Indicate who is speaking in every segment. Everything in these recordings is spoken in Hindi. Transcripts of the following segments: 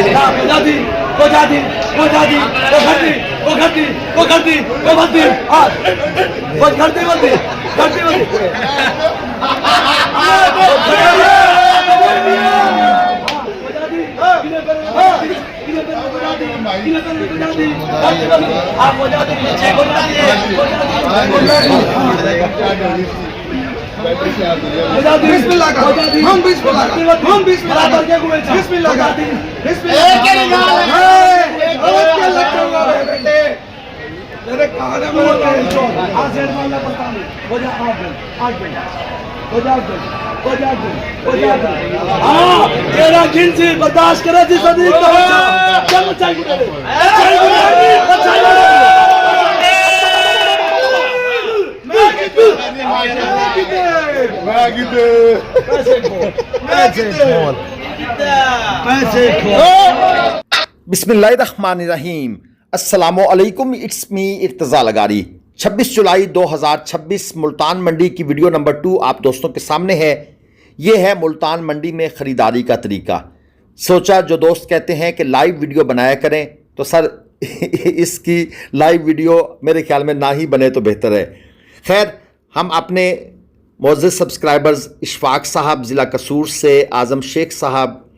Speaker 1: ना आजादी वो घरती तेरा जिनसी बर्दाश्त करे थी सदी
Speaker 2: बिस्मिल्लाहिर्रहमानिर्रहीम। अस्सलामु अलैकुम, इट्स मी इर्तज़ा लगारी। 26 जुलाई 2026 मुल्तान मंडी की वीडियो नंबर 2 आप दोस्तों के सामने है। ये है मुल्तान मंडी में ख़रीदारी का तरीका। सोचा जो दोस्त कहते हैं कि लाइव वीडियो बनाया करें, तो सर इसकी लाइव वीडियो मेरे ख्याल में ना ही बने तो बेहतर है। खैर, हम अपने मोअज़्ज़ज़ सब्सक्राइबर्स इशफाक साहब ज़िला कसूर से, आज़म शेख साहब,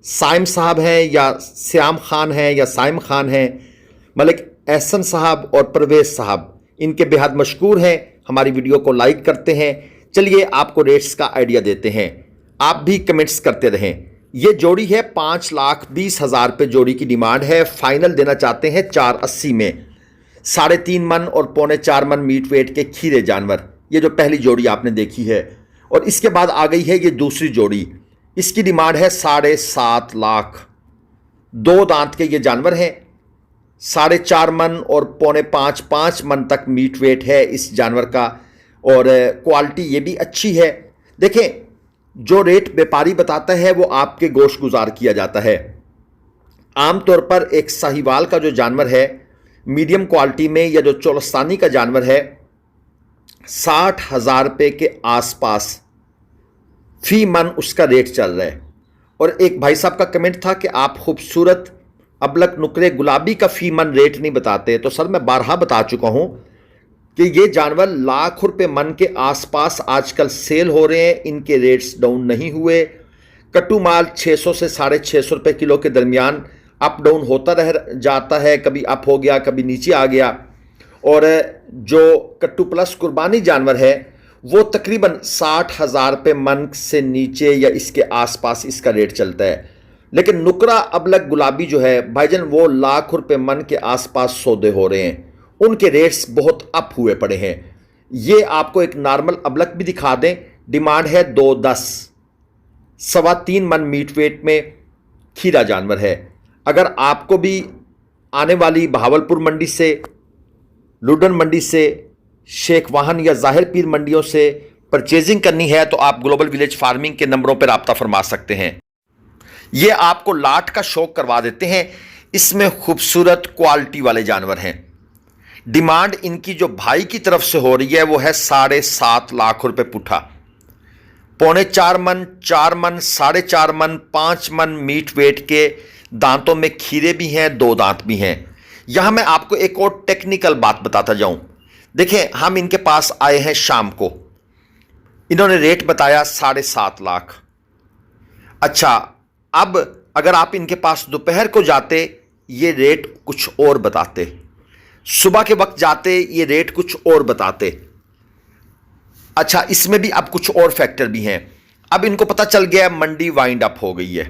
Speaker 2: साइम साहब हैं या श्याम खान हैं या साइम खान हैं, मलिक एहसन साहब और परवेज़ साहब, इनके बेहद मशकूर हैं। हमारी वीडियो को लाइक करते हैं। चलिए आपको रेट्स का आइडिया देते हैं, आप भी कमेंट्स करते रहें। ये जोड़ी है 5,20,000 रुपये जोड़ी की डिमांड है। फाइनल देना चाहते हैं 480 में। 3.5 मन और 4.25 मन मीट वेट के खीरे जानवर, ये जो पहली जोड़ी आपने देखी है। और इसके बाद आ गई है ये दूसरी जोड़ी, इसकी डिमांड है 7.5 लाख। 2 दांत के ये जानवर हैं। 4.5 मन और 4.5 मन तक मीट वेट है इस जानवर का, और क्वालिटी ये भी अच्छी है। देखें, जो रेट व्यापारी बताता है वो आपके गोश गुजार किया जाता है। आमतौर पर एक साहिवाल का जो जानवर है मीडियम क्वालिटी में, या जो चोलस्तानी का जानवर है, 60,000 रुपये के आसपास फी मन उसका रेट चल रहा है। और एक भाई साहब का कमेंट था कि आप खूबसूरत अबलक नुकरे गुलाबी का फी मन रेट नहीं बताते। तो सर मैं बारहा बता चुका हूँ कि ये जानवर लाख रुपए मन के आसपास आजकल सेल हो रहे हैं। इनके रेट्स डाउन नहीं हुए। कट्टू माल 600 से 650 रुपये किलो के दरमियान अप डाउन होता रह जाता है, कभी अप हो गया कभी नीचे आ गया। और जो कट्टू प्लस कुर्बानी जानवर है वो तकरीबन 60,000 रुपये मन से नीचे या इसके आसपास इसका रेट चलता है। लेकिन नुकरा अबलक गुलाबी जो है भाईजान, वो लाख रुपए मन के आसपास सौदे हो रहे हैं। उनके रेट्स बहुत अप हुए पड़े हैं। ये आपको एक नॉर्मल अबलक भी दिखा दें, डिमांड है 2.10, 3.25 मन मीट वेट में खीरा जानवर है। अगर आपको भी आने वाली बहावलपुर मंडी से, लुडन मंडी से, शेख वाहन या ज़ाहिर पीर मंडियों से परचेजिंग करनी है तो आप ग्लोबल विलेज फार्मिंग के नंबरों पर रब्ता फरमा सकते हैं। ये आपको लाट का शौक करवा देते हैं। इसमें खूबसूरत क्वालिटी वाले जानवर हैं। डिमांड इनकी जो भाई की तरफ से हो रही है वो है 7.5 लाख रुपए पुट्ठा। 4.25 मन, 4 मन, 4.5 मन, 5 मन मीट वेट के दांतों में खीरे भी हैं, 2 दांत भी हैं। यहां मैं आपको एक और टेक्निकल बात बताता जाऊं। देखें, हम इनके पास आए हैं शाम को, इन्होंने रेट बताया 7.5 लाख। अच्छा, अब अगर आप इनके पास दोपहर को जाते ये रेट कुछ और बताते, सुबह के वक्त जाते ये रेट कुछ और बताते। अच्छा, इसमें भी अब कुछ और फैक्टर भी हैं। अब इनको पता चल गया मंडी वाइंड अप हो गई है,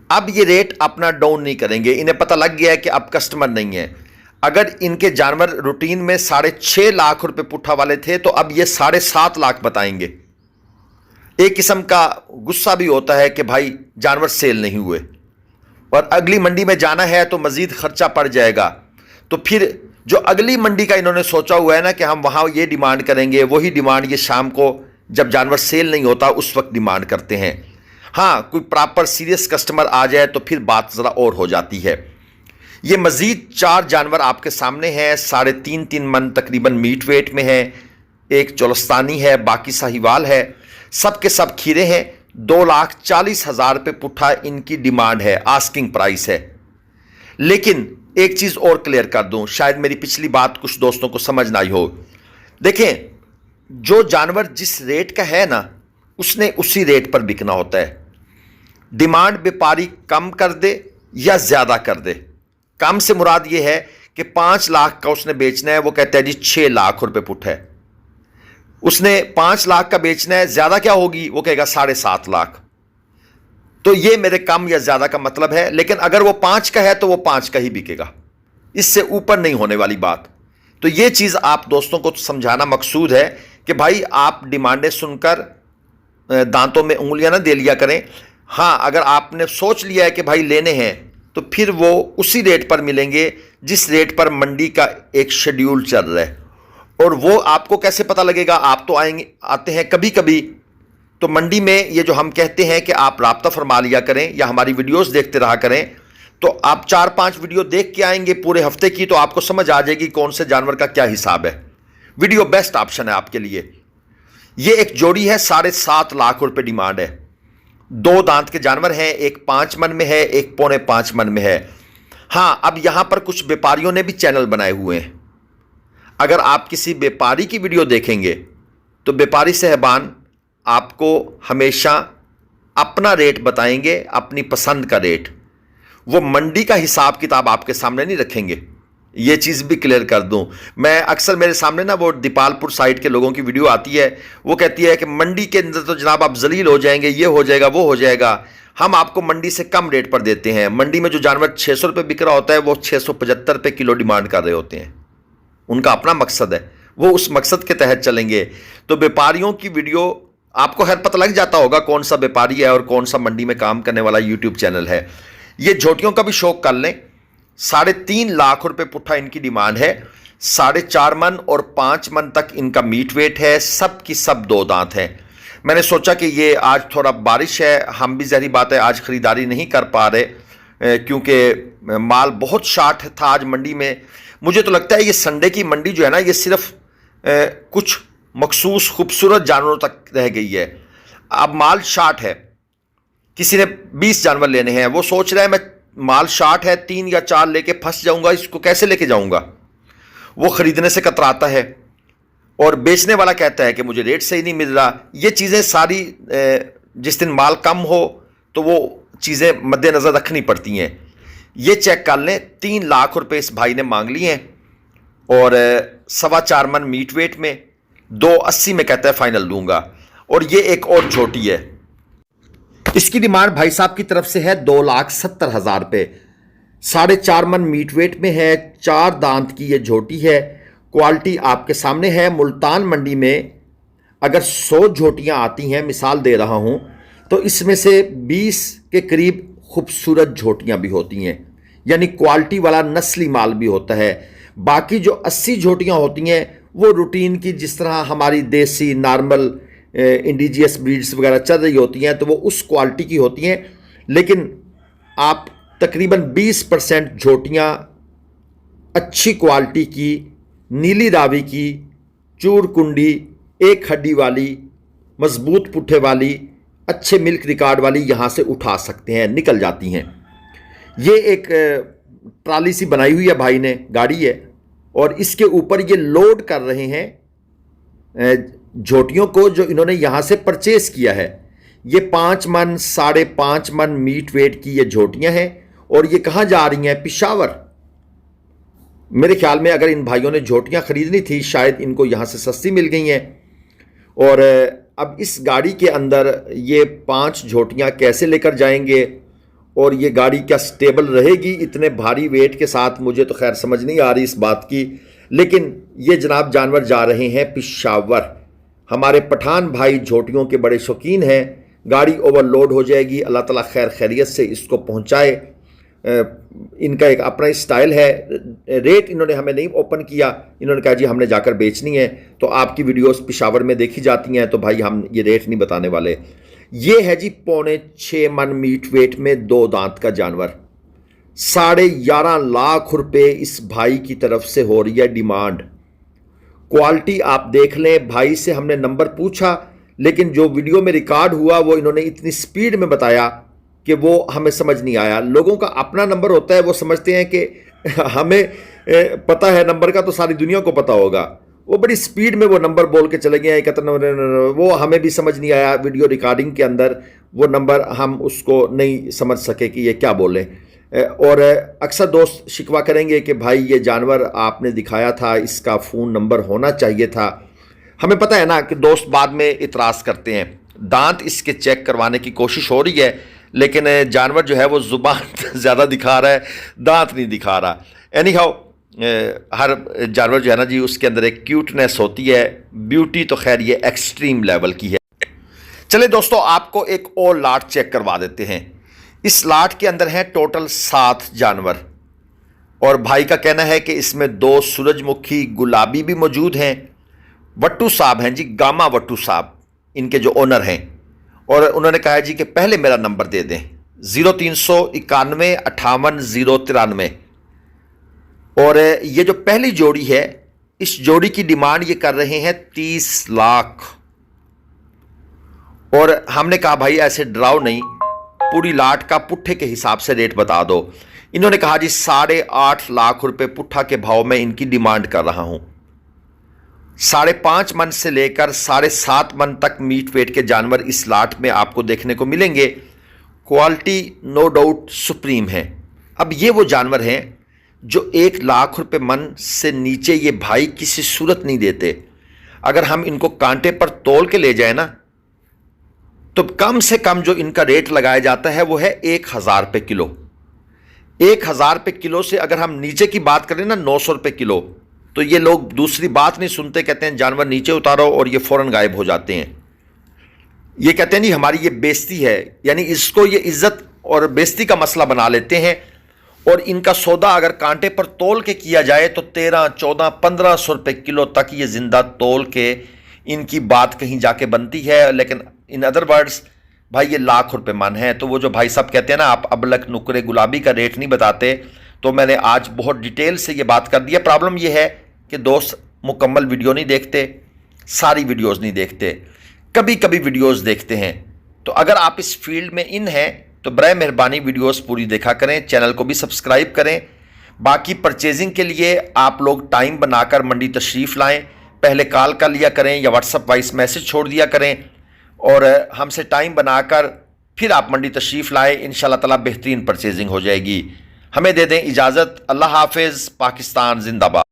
Speaker 2: अब ये रेट अपना डाउन नहीं करेंगे। इन्हें पता लग गया है कि अब कस्टमर नहीं है। अगर इनके जानवर रूटीन में 6.5 लाख रुपए पुट्ठा वाले थे तो अब ये 7.5 लाख बताएंगे। एक किस्म का गुस्सा भी होता है कि भाई जानवर सेल नहीं हुए और अगली मंडी में जाना है तो मज़ीद खर्चा पड़ जाएगा। तो फिर जो अगली मंडी का इन्होंने सोचा हुआ है ना कि हम वहाँ ये डिमांड करेंगे, वही डिमांड ये शाम को जब जानवर सेल नहीं होता उस वक्त डिमांड करते हैं। हाँ, कोई प्रॉपर सीरियस कस्टमर आ जाए तो फिर बात ज़रा और हो जाती है। ये मज़ीद 4 जानवर आपके सामने हैं, 3.5 मन तकरीबन मीट वेट में है। एक चोलस्तानी है, बाकी साहिवाल है, सब के सब खीरे हैं। 2,40,000 रुपये पुट्ठा इनकी डिमांड है, आस्किंग प्राइस है। लेकिन एक चीज और क्लियर कर दूं, शायद मेरी पिछली बात कुछ दोस्तों को समझ ना आई हो। देखें, जो जानवर जिस रेट का है ना, उसने उसी रेट पर बिकना होता है। डिमांड व्यापारी कम कर दे या ज्यादा कर दे, कम से मुराद यह है कि 5 लाख का उसने बेचना है, वो कहता है जी 6 लाख रुपए पुट है। उसने 5 लाख का बेचना है, ज्यादा क्या होगी, वो कहेगा 7.5 लाख। तो ये मेरे कम या ज्यादा का मतलब है। लेकिन अगर वो 5 का है तो वो 5 का ही बिकेगा, इससे ऊपर नहीं होने वाली बात। तो ये चीज आप दोस्तों को समझाना मकसूद है कि भाई आप डिमांडें सुनकर दांतों में उंगलियां ना दे लिया करें। हाँ, अगर आपने सोच लिया है कि भाई लेने हैं तो फिर वो उसी रेट पर मिलेंगे जिस रेट पर मंडी का एक शेड्यूल चल रहा है। और वो आपको कैसे पता लगेगा, आप तो आते हैं कभी कभी, तो मंडी में ये जो हम कहते हैं कि आप राब्ता फरमा लिया करें या हमारी वीडियोस देखते रहा करें, तो आप 4-5 वीडियो देख के आएंगे पूरे हफ्ते की, तो आपको समझ आ जाएगी कौन से जानवर का क्या हिसाब है। वीडियो बेस्ट ऑप्शन है आपके लिए। ये एक जोड़ी है, 7.5 लाख रुपए डिमांड है। 2 दांत के जानवर हैं, एक 5 मन में है, एक 4.25 मन में है। हां, अब यहां पर कुछ व्यापारियों ने भी चैनल बनाए हुए हैं। अगर आप किसी व्यापारी की वीडियो देखेंगे तो व्यापारी साहबान आपको हमेशा अपना रेट बताएंगे, अपनी पसंद का रेट। वो मंडी का हिसाब किताब आपके सामने नहीं रखेंगे, ये चीज़ भी क्लियर कर दूं। मैं अक्सर मेरे सामने ना वो दीपालपुर साइड के लोगों की वीडियो आती है, वो कहती है कि मंडी के अंदर तो जनाब आप जलील हो जाएंगे, ये हो जाएगा, वो हो जाएगा। हम आपको मंडी से कम रेट पर देते हैं। मंडी में जो जानवर 600 रुपये बिक रहा होता है, वो 675 रुपये किलो डिमांड कर रहे होते हैं। उनका अपना मकसद है, वो उस मकसद के तहत चलेंगे। तो व्यापारियों की वीडियो आपको खैर पता लग जाता होगा कौन सा व्यापारी है और कौन सा मंडी में काम करने वाला यूट्यूब चैनल है। ये झोटियों का भी शौक कर लें, 3.5 लाख रुपए पुट्ठा इनकी डिमांड है। 4.5 मन और 5 मन तक इनका मीट वेट है। सब की सब 2 दांत हैं। मैंने सोचा कि ये आज थोड़ा बारिश है, हम भी ज़ाहिर बात है आज ख़रीदारी नहीं कर पा रहे क्योंकि माल बहुत शार्ट था आज मंडी में। मुझे तो लगता है ये संडे की मंडी जो है ना, ये सिर्फ कुछ मखसूस खूबसूरत जानवरों तक रह गई है। अब माल शार्ट है, किसी ने 20 जानवर लेने हैं, वो सोच रहा है मैं माल शार्ट है 3 या 4 लेके फंस जाऊंगा, इसको कैसे लेके जाऊंगा। वो खरीदने से कतराता है और बेचने वाला कहता है कि मुझे रेट सही नहीं मिल रहा। ये चीज़ें सारी जिस दिन माल कम हो तो वो चीज़ें मद्देनज़र रखनी पड़ती हैं। ये चेक कर लें, 3 लाख रुपए इस भाई ने मांग लिए हैं और 4.25 मन मीट वेट में, 280 में कहता है फाइनल दूंगा। और ये एक और छोटी है, इसकी डिमांड भाई साहब की तरफ से है 2,70,000 रुपये। 4.5 मन मीट वेट में है, 4 दांत की ये झोटी है। क्वालिटी आपके सामने है। मुल्तान मंडी में अगर 100 झोटियां आती हैं, मिसाल दे रहा हूं, तो इसमें से 20 के करीब खूबसूरत झोटियां भी होती हैं, यानी क्वालिटी वाला नस्ली माल भी होता है। बाकी जो 80 झोटियां होती हैं वो रूटीन की, जिस तरह हमारी देसी नॉर्मल इंडिजियस ब्रीड्स वगैरह चल रही होती हैं, तो वो उस क्वालिटी की होती हैं। लेकिन आप तकरीबन 20% झोटियाँ अच्छी क्वालिटी की, नीली रावी की, चूर कुंडी, एक हड्डी वाली, मजबूत पुट्ठे वाली, अच्छे मिल्क रिकॉर्ड वाली यहाँ से उठा सकते हैं, निकल जाती हैं। ये एक ट्राली सी बनाई हुई है भाई ने, गाड़ी है, और इसके ऊपर ये लोड कर रहे हैं झोटियों को जो इन्होंने यहाँ से परचेस किया है। ये 5 मन 5.5 मन मीट वेट की ये झोटियाँ हैं और ये कहाँ जा रही हैं? पिशावर। मेरे ख्याल में अगर इन भाइयों ने झोटियाँ खरीदनी थी, शायद इनको यहाँ से सस्ती मिल गई हैं। और अब इस गाड़ी के अंदर ये 5 झोटियाँ कैसे लेकर जाएंगे और ये गाड़ी क्या स्टेबल रहेगी इतने भारी वेट के साथ, मुझे तो खैर समझ नहीं आ रही इस बात की। लेकिन ये जनाब जानवर जा रहे हैं पिशावर। हमारे पठान भाई झोटियों के बड़े शौकीन हैं। गाड़ी ओवरलोड हो जाएगी, अल्लाह ताला खैर खैरियत से इसको पहुंचाए। इनका एक अपना स्टाइल है। रेट इन्होंने हमें नहीं ओपन किया, इन्होंने कहा जी हमने जाकर बेचनी है, तो आपकी वीडियोस पिशावर में देखी जाती हैं, तो भाई हम ये रेट नहीं बताने वाले। ये है जी 6.25 मन मीट वेट में 2 दांत का जानवर। 11.5 लाख रुपए इस भाई की तरफ से हो रही है डिमांड। क्वालिटी आप देख लें, भाई से हमने नंबर पूछा लेकिन जो वीडियो में रिकॉर्ड हुआ वो इन्होंने इतनी स्पीड में बताया कि वो हमें समझ नहीं आया। लोगों का अपना नंबर होता है, वो समझते हैं कि हमें पता है नंबर का तो सारी दुनिया को पता होगा। वो बड़ी स्पीड में वो नंबर बोल के चले गए, वो हमें भी समझ नहीं आया। वीडियो रिकॉर्डिंग के अंदर वो नंबर हम उसको नहीं समझ सके कि ये क्या बोले। और अक्सर दोस्त शिकवा करेंगे कि भाई ये जानवर आपने दिखाया था, इसका फ़ोन नंबर होना चाहिए था। हमें पता है ना कि दोस्त बाद में इतराज़ करते हैं। दांत इसके चेक करवाने की कोशिश हो रही है, लेकिन जानवर जो है वो ज़ुबान ज़्यादा दिखा रहा है, दांत नहीं दिखा रहा। एनी हाउ, हर जानवर जो है ना जी, उसके अंदर एक क्यूटनेस होती है। ब्यूटी तो खैर ये एक्सट्रीम लेवल की है। चले दोस्तों, आपको एक और लाट चेक करवा देते हैं। इस लाट के अंदर हैं टोटल 7 जानवर, और भाई का कहना है कि इसमें 2 सूरजमुखी गुलाबी भी मौजूद हैं। वट्टू साहब हैं जी, गामा वट्टू साहब इनके जो ओनर हैं, और उन्होंने कहा है जी कि पहले मेरा नंबर दे दें 0391 58 093। और ये जो पहली जोड़ी है, इस जोड़ी की डिमांड ये कर रहे हैं 30 लाख। और हमने कहा भाई ऐसे डराओ नहीं, पूरी लाट का पुट्ठे के हिसाब से रेट बता दो। इन्होंने कहा जी 8.5 लाख रुपए पुट्ठा के भाव में इनकी डिमांड कर रहा हूं। 5.5 मन से लेकर 7.5 मन तक मीट वेट के जानवर इस लाट में आपको देखने को मिलेंगे। क्वालिटी नो डाउट सुप्रीम है। अब ये वो जानवर हैं जो 1 लाख रुपए मन से नीचे ये भाई किसी सूरत नहीं देते। अगर हम इनको कांटे पर तोल के ले जाए ना, तो कम से कम जो इनका रेट लगाया जाता है वो है 1000 रुपये किलो। 1000 रुपये किलो से अगर हम नीचे की बात करें ना, 900 रुपये किलो, तो ये लोग दूसरी बात नहीं सुनते, कहते हैं जानवर नीचे उतारो, और ये फौरन गायब हो जाते हैं। ये कहते हैं नहीं हमारी ये बेइज्जती है, यानी इसको ये इज्जत और बेइज्जती का मसला बना लेते हैं। और इनका सौदा अगर कांटे पर तोल के किया जाए तो 13, 14, 1500 रुपये किलो तक ये जिंदा तोल के इनकी बात कहीं जाके बनती है। लेकिन इन अदर वर्ड्स भाई ये लाख रुपए मन है। तो वो जो भाई साहब कहते हैं ना आप अबलक नुकरे गुलाबी का रेट नहीं बताते, तो मैंने आज बहुत डिटेल से ये बात कर दी है। प्रॉब्लम ये है कि दोस्त मुकम्मल वीडियो नहीं देखते, सारी वीडियोस नहीं देखते, कभी कभी वीडियोस देखते हैं। तो अगर आप इस फील्ड में इन हैं तो बराए मेहरबानी वीडियोस पूरी देखा करें, चैनल को भी सब्सक्राइब करें। बाकी परचेजिंग के लिए आप लोग टाइम बनाकर मंडी तशरीफ़ लाएं, पहले कॉल कर लिया करें या व्हाट्सअप वॉइस मैसेज छोड़ दिया करें, और हमसे टाइम बनाकर फिर आप मंडी तशरीफ़ लाएं। इंशाल्लाह ताला बेहतरीन परचेजिंग हो जाएगी। हमें दे दें इजाज़त। अल्लाह हाफिज़। पाकिस्तान जिंदाबाद।